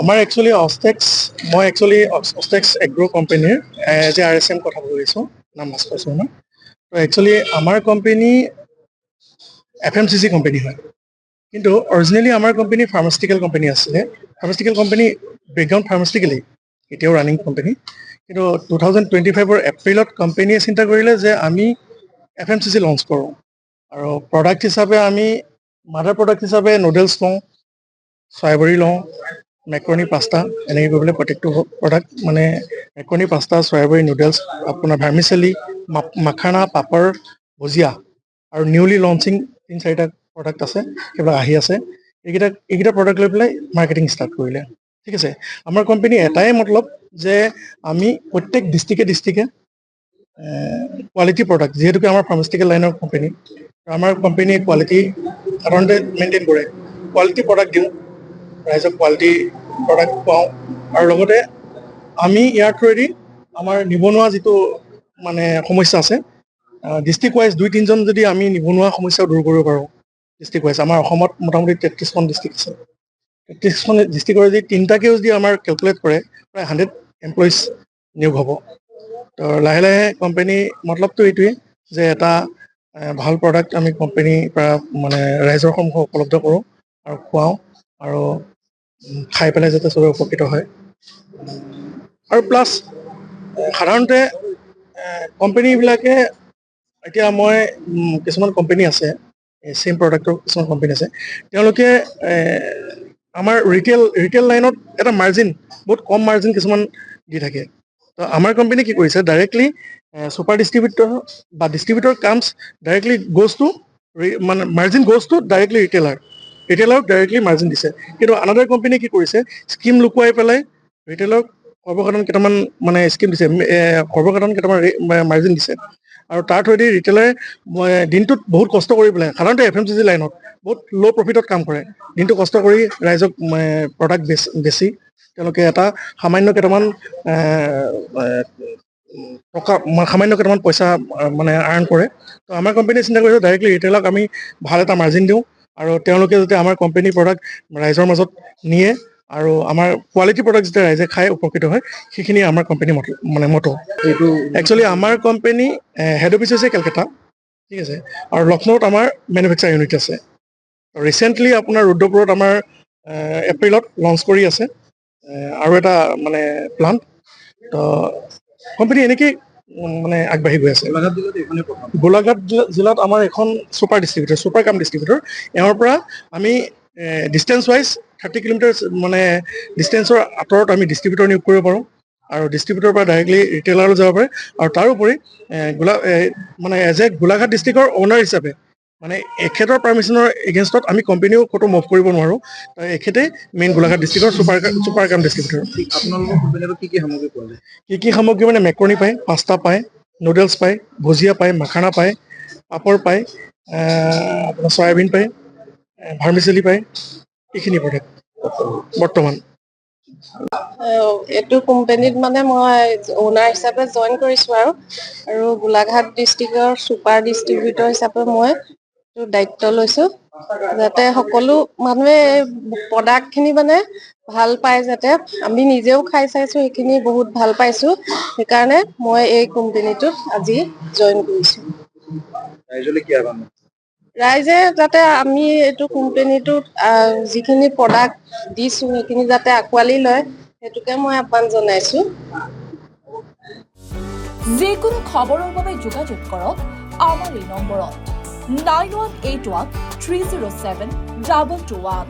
আমাৰ একচুৱেলি মই actually অষ্টেক্স agro' কোম্পানীৰ এজ এ RSM কথা কৈ আছোঁ, নাম ভাস্কৰ শৰ্মা। তো একচুৱেলি আমাৰ কোম্পানী FMCG কোম্পানী হয়, কিন্তু অৰিজিনেলি আমাৰ কোম্পানী ফাৰ্মাচিউটিকেল কোম্পানী আছিলে। ফাৰ্মাচিউটিকেল কোম্পানী বেকগ্ৰাউণ্ড ফাৰ্মাচিউটিকেলেই, এতিয়াও ৰানিং কোম্পানী। কিন্তু 2025 এপ্ৰিলত কোম্পানীয়ে চিন্তা কৰিলে যে আমি FMCG লঞ্চ কৰোঁ, আৰু প্ৰডাক্ট হিচাপে আমি মাডাৰ প্ৰডাক্ট হিচাপে নুডলছ লওঁ, চয়াবৰি লওঁ, মেক্ৰণি পাস্তা, এনেকৈ কৰি পেলাই প্ৰত্যেকটো প্ৰডাক্ট মানে মেক্ৰণি পাস্তা, চয়াবৰি, নুডলছ, আপোনাৰ ভাৰ্মিচেলি, মাখানা, পাপৰ, ভুজিয়া, আৰু নিউলি লঞ্চিং 3-4টা প্ৰডাক্ট আছে, সেইবিলাক আহি আছে। এইকেইটা প্ৰডাক্ট লৈ পেলাই মাৰ্কেটিং ষ্টাৰ্ট কৰিলে। ঠিক আছে, আমাৰ কোম্পানী এটাই মতলব যে আমি প্ৰত্যেক ডিষ্ট্ৰিক্টে কোৱালিটি প্ৰডাক্ট, যিহেতুকে আমাৰ ফাৰ্মাচিউটিকেল লাইনৰ কোম্পানী, আমাৰ কোম্পানীয়ে কোৱালিটি সাধাৰণতে মেইনটেইন কৰে। কোৱালিটি প্ৰডাক্ট দিওঁ, ৰাইজক কোৱালিটি প্ৰডাক্ট খুৱাওঁ, আৰু লগতে আমি ইয়াৰ থ্ৰুৱেদি আমাৰ নিবনুৱা যিটো মানে সমস্যা আছে, ডিষ্ট্ৰিক্ট ৱাইজ 2-3জন যদি আমি নিবনুৱা সমস্যাও দূৰ কৰিব পাৰোঁ। ডিষ্ট্ৰিক্ট ৱাইজ আমাৰ অসমত মোটামুটি 33খন ডিষ্ট্ৰিক্ট আছে। 33খন ডিষ্ট্ৰিক্টৰ যদি 3টাকেও যদি আমাৰ কেলকুলেট কৰে, প্ৰায় 100 এমপ্লয়িজ নিয়োগ হ'ব। তো লাহে লাহে কোম্পানী মতলবটো এইটোৱেই যে এটা ভাল প্ৰডাক্ট আমি কোম্পানীৰ পৰা মানে ৰাইজৰ সন্মুখত উপলব্ধ কৰোঁ আৰু খুৱাওঁ, আৰু খাই পেলাই যাতে চবে উপকৃত হয়। আৰু প্লাছ সাধাৰণতে কোম্পানীবিলাকে এতিয়া মই কিছুমান কোম্পানী আছে, চেম প্ৰডাক্টৰ কিছুমান কোম্পানী আছে, তেওঁলোকে আমাৰ ৰিটেইল লাইনত এটা মাৰ্জিন, বহুত কম মাৰ্জিন কিছুমান দি থাকে। তো আমাৰ কোম্পানী কি কৰিছে, ডাইৰেক্টলি ছুপাৰ ডিষ্ট্ৰিবিউটৰ বা distributor comes directly goes to মানে মাৰ্জিন গ'জ টু ডাইৰেক্টলি ৰিটেইলাৰক ডাইৰেক্টলি মাৰ্জিন দিছে। কিন্তু আনাদাৰ কোম্পানীয়ে কি কৰিছে, স্কিম লুকুৱাই পেলাই ৰিটেইলাৰক সৰ্বসাধাৰণ কেইটামান মানে স্কিম দিছে, সৰ্বসাধাৰণ কেইটামান মাৰ্জিন দিছে, আৰু তাৰ থ্ৰুৱেদি ৰিটেইলাৰে দিনটোত বহুত কষ্ট কৰি পেলাই, সাধাৰণতে FMCG লাইনত বহুত ল' প্ৰফিটত কাম কৰে, দিনটো কষ্ট কৰি ৰাইজক প্ৰডাক্ট বেছি তেওঁলোকে এটা সামান্য কেইটামান পইচা মানে আৰ্ণ কৰে। তো আমাৰ কোম্পানীয়ে চিন্তা কৰিছে ডাইৰেক্টলি ৰিটেইলাৰক আমি ভাল এটা মাৰ্জিন দিওঁ, আৰু তেওঁলোকে যাতে আমাৰ কোম্পানীৰ প্ৰডাক্ট ৰাইজৰ মাজত নিয়ে, আৰু আমাৰ কোৱালিটি প্ৰডাক্ট যেতিয়া ৰাইজে খাই উপকৃত হয়, সেইখিনি আমাৰ কোম্পানী মটো। একচুৱেলি আমাৰ কোম্পানী হেড অফিচ হৈছে কেলকাতা, ঠিক আছে, আৰু লক্ষ্ণৌত আমাৰ মেনুফেকচাৰ ইউনিট আছে। ৰিচেণ্টলি আপোনাৰ ৰুদ্ৰপুৰত আমাৰ এপ্ৰিলত লঞ্চ কৰি আছে আৰু এটা মানে প্লান্ট। তো কোম্পানী এনেকেই মানে আগবাঢ়ি গৈ আছে। গোলাঘাট জিলাত আমাৰ এখন ছুপাৰ কাম ডিষ্ট্ৰিবিউটৰ, এওঁৰ পৰা আমি ডিষ্টেঞ্চ ৱাইজ 30 কিলোমিটাৰ মানে ডিষ্টেঞ্চৰ আঁতৰত আমি ডিষ্ট্ৰিবিউটৰ নিয়োগ কৰিব পাৰোঁ, আৰু ডিষ্ট্ৰিবিউটৰৰ পৰা ডাইৰেক্টলি ৰিটেইলাৰলৈ যাব পাৰে। আৰু তাৰোপৰি মানে এজ এ গোলাঘাট ডিষ্ট্ৰিক্টৰ অ'নাৰ হিচাপে মানে এখেতৰ পাৰ্মিশ্যনৰ এগেইনষ্টত আমি কোম্পানীও ক'তো মুভ কৰিব নোৱাৰোঁ। এখেতেই মেইন গোলাঘাট ডিষ্ট্ৰিক্টৰ ছুপাৰ কাম ডিষ্ট্ৰিবিউটৰ। আপোনালোকৰ কোম্পানীত কি সামগ্ৰী পোৱা যায়? কি সামগ্ৰী মানে মেক্ৰণি পায়, পাস্তা পায়, নুডলছ পায়, ভুজিয়া পায়, মাখানা পায়, পাপৰ পায়, আপোনাৰ চয়াবিন পায়, ভাৰ্মিচেলি পায়, এইখিনি প্ৰডাক্ট বৰ্তমান। এইটো কোম্পানীত মানে মই অ'নাৰ হিচাপে জইন কৰিছোঁ, আৰু গোলাঘাট ডিষ্ট্ৰিক্টৰ ছুপাৰ ডিষ্ট্ৰিবিউটৰ হিচাপে মই দায়িত্ব লৈছোঁ, যাতে সকলো মানুহে প্ৰডাক্টখিনি মানে ভাল পায়, যাতে আমি নিজেও খাই চাইছোঁ, সেইখিনি বহুত ভাল পাইছোঁ, সেইকাৰণে মই এই কোম্পানীটোত আজি জইন কৰিছোঁ। ৰাইজে যাতে আমি এইটো কোম্পানীটোত যিখিনি প্ৰডাক্ট দিছোঁ সেইখিনি যাতে আঁকোৱালি লয়, সেইটোকে মই আহ্বান জনাইছোঁ। যিকোনো খবৰৰ বাবে যোগাযোগ কৰক আমাৰ এই নম্বৰত 9181 307 221।